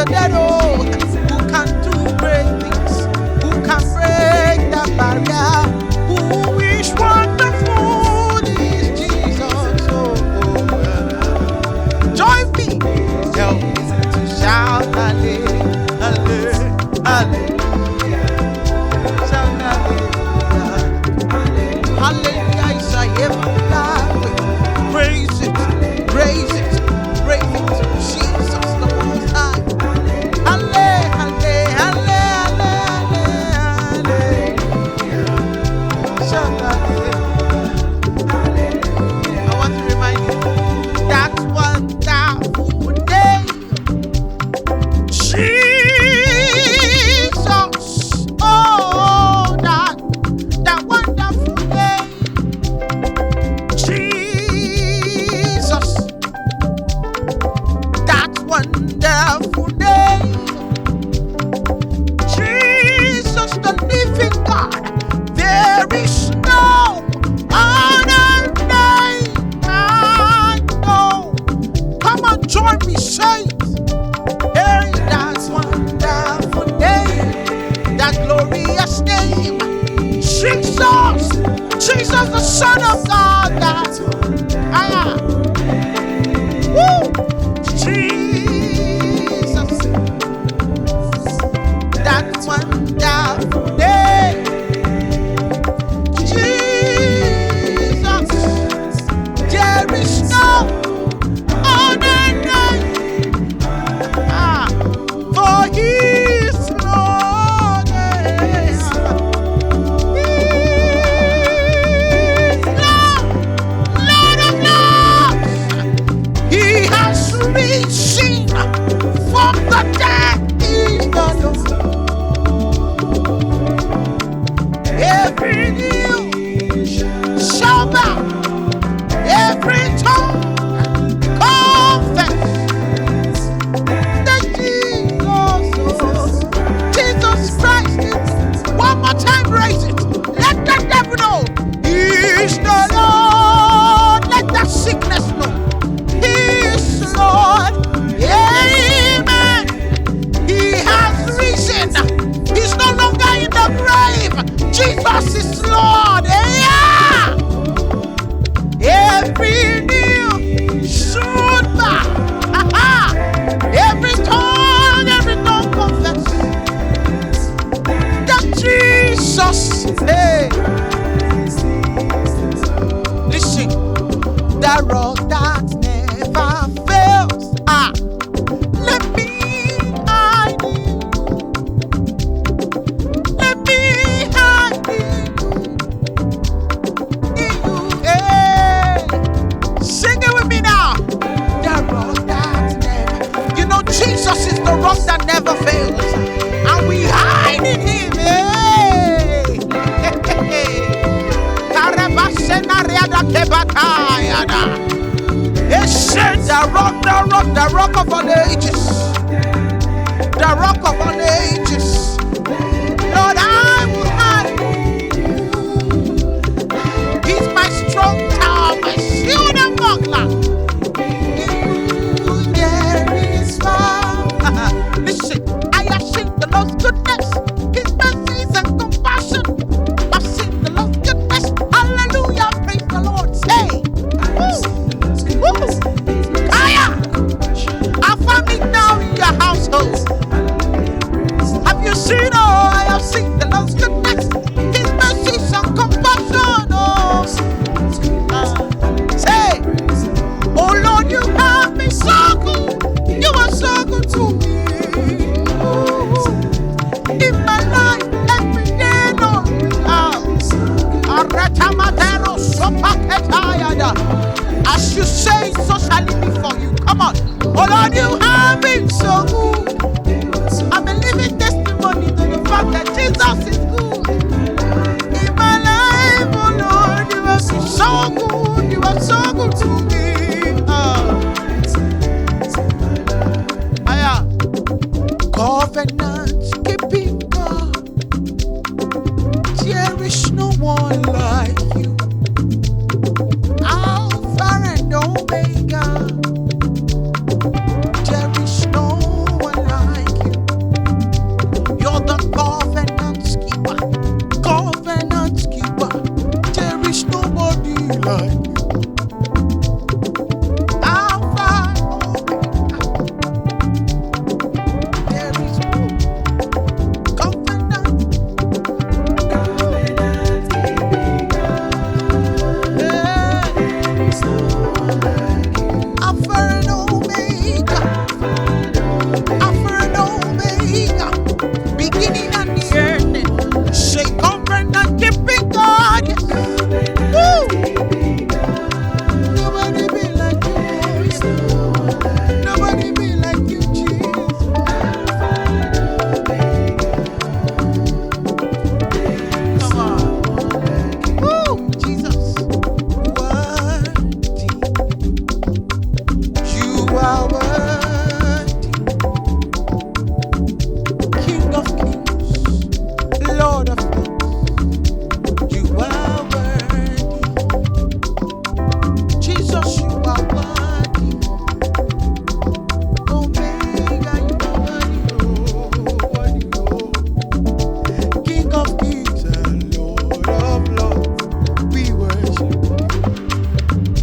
the dead, oh, who can do great things, who can break the barrier, who is wonderful is Jesus. Join me, help me to shout hallelujah, hallelujah, shout hallelujah, hallelujah is a heavenly language. Praise it, praise it, praise it to Jesus the Most High. Hallelujah, hallelujah, shout hallelujah. I want to remind you that wonderful day, Jesus. Oh, that wonderful day, Jesus. That wonderful day, Jesus, the living God. There is no other name I know. Come on, join me, saints. Hey, that wonderful name, that glorious name, Jesus, Jesus, the Son of God. That woo, Jesus, that wonderful name, Jesus. There is no other name, for He is Lord. He's Lord, Lord of Lords. He has risen from the dead. He's the Lord. Every knee shall bow, every tongue confess that Jesus Christ is. One more time, raise it. Let the devil know He is the Lord. Let the sickness know He is Lord. Amen. He has risen. He's no longer in the grave. Jesus is Lord. Yeah. Every knee should bow. Every tongue confess that Jesus. Hey. Listen, the rock that never fails. Let me hide in. Let me hide in you. Hey. Sing it with me now. The rock that never. You know, Jesus is the rock that never fails. And we hide in Him. Hey. The rock of all ages. The rock of all ages. Lord, I will hide in you. He's my strong tower, my shield and buckler. There is power. Listen, I have seen the Lord's goodness, His mercies and compassion. I've seen the Lord's goodness. Hallelujah, praise the Lord. Say, woo, woo. Kaya, I found it now in your household. Have you seen? Oh, I have seen the Lord's goodness, His mercies and compassion. Oh, say, oh Lord, you have been so good. You are so good to me. In my life, every day, Lord, as you say, so shall it be for you. Come on. Oh Lord, you have been so good. I'm a living testimony to the fact that Jesus is good. In my life, oh Lord, you have been so good. You are so good to me. Covenant keeping God. There is no one like you. Alpha and Omega. There is no one like like you. Alpha, Omega. There is no covenant. Alpha and Omega. Alpha and Omega. Beginning and the end. Say covenant keeping God. Yes. Woo! Nobody be like you. Nobody be like you, Jesus. Come on. Woo! Jesus. Worthy. You are worthy. King of kings. Lord of lords. You are worthy. Jesus, you are worthy. Omega, you are worthy, oh. King of kings and Lord of lords, we worship you.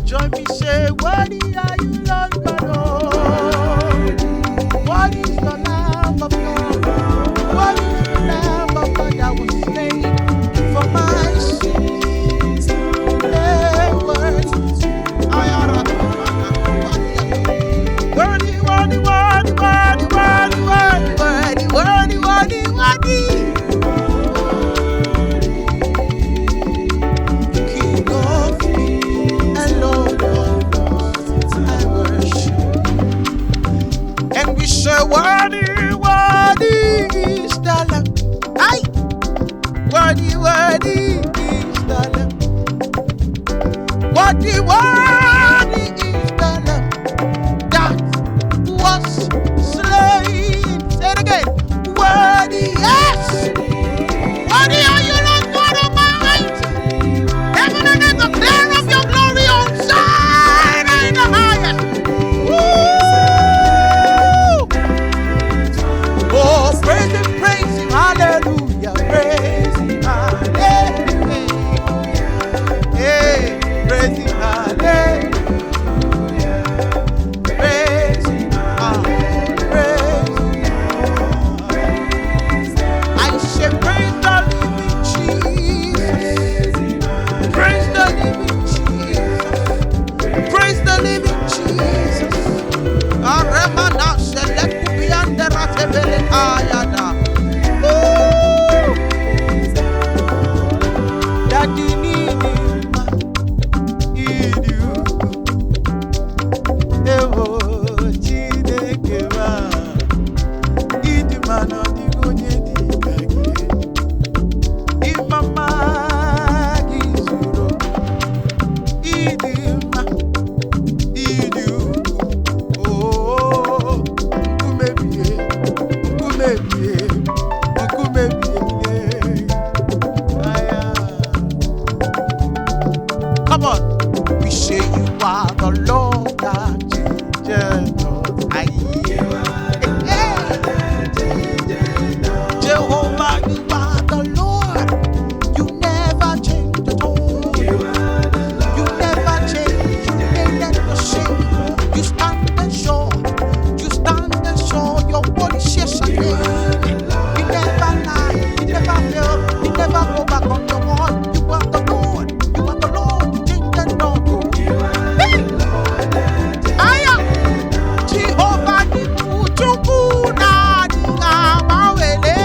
Join me, say, worthy are you, Lord God, oh. What is the Lamb of God? What is the Lamb of God that was slain for my sins? Worthy, worthy, worthy, worthy, worthy, worthy, worthy, worthy, worthy. King of kings and Lord of lords, I worship. And we say, worthy, worthy is the Lamb. Aye. Worthy, worthy is the Lamb. Worthy, worthy is the Lamb that was slain. Say it again. Worthy, yes. Worthy are you, Lord God Almighty. Heaven and earth declare of your glory on Zion in the highest. Woo! Oh, praise him, hallelujah, praise him, hallelujah. Hey, praise him, hallelujah. Praise him, hallelujah. I say, praise the living Jesus. Praise the living Jesus. Praise the living Jesus. Aremana select be under ratebele ayada. Woo! Daddy need you. Ewo Chineke wa. Idi mana di onye di kage. Imama gizuro. Idi ma. Idi oh. Kumebie. Come on. We say you are the Lord that changes us. Aye. Jehovah, you are the Lord. You never change at all. You never change. You remain the same. You stand and show. Your word is yes and amen. You never lie. You never fail. You never go back on your word. You are the Lord. You are the Lord. You change and not go. Hey! I am Jehovah. Chukuna dinga mawele.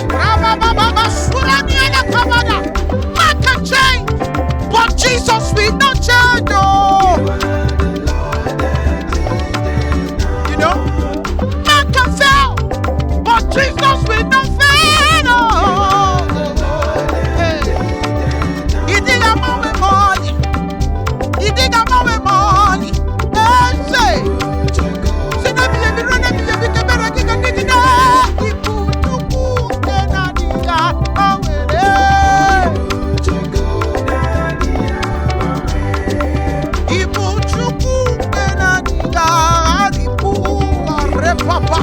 Rabababa surani ala kabada. Man can change, but Jesus will not change. Oh. Man can fail, but Jesus will not fail. Oh. Hey. He think I'm on my money. He think I'm on my money. Hey, say. Say, let me run. Let me camera. He put to put and I think I'm He put to put and I think Papa,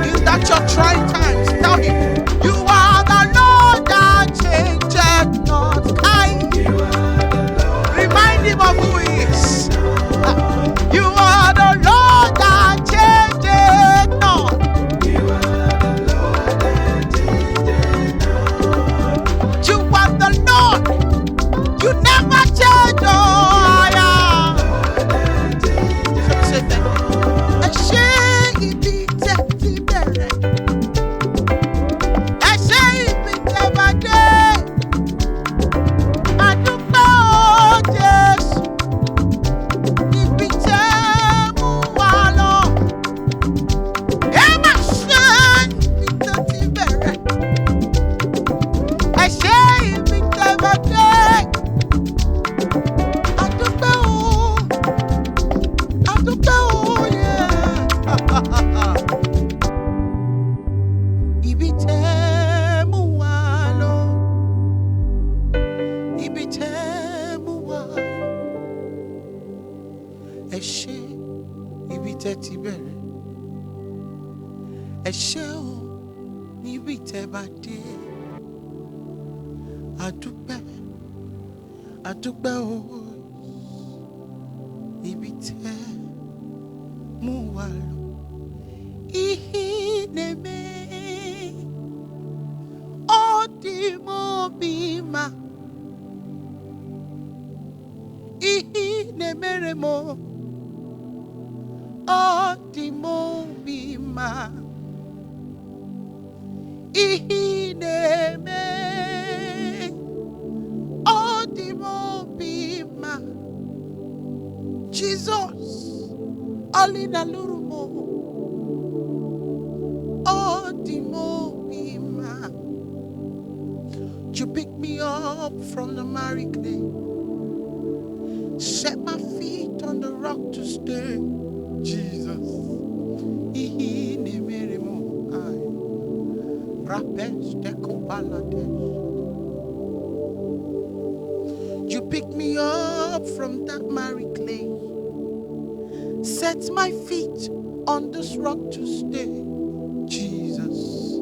is that your trying times? Tell him, you are the Lord that changes not. ibi tẹ́ mú wá. Ẹ ṣé ibi tẹ́ ti bẹ̀rẹ̀. Ẹ ṣé o níbi tẹ́ bá dé. Adúpẹ́, adúpẹ́ o ibi tẹ́ mú wá lọ. Ihineme odimobima. Ihinemeremo odimobima. Ihineme odimobima. Jesus Alinalurumo odimobima. You pick me up from the miry clay, set my feet on the rock to stay. Jesus. Ihinemeremo ai. Rapes dekopalates. You pick me up from that miry clay, set my feet on this rock to stay. Jesus.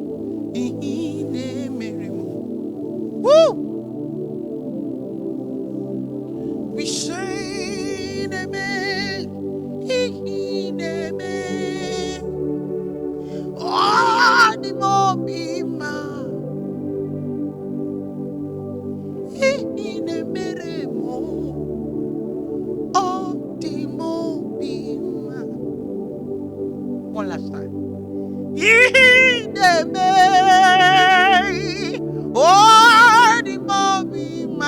Woo! We say amen. Amen. Oh, the more be man. Oh, the more be man. One last time. Oh, the more be man.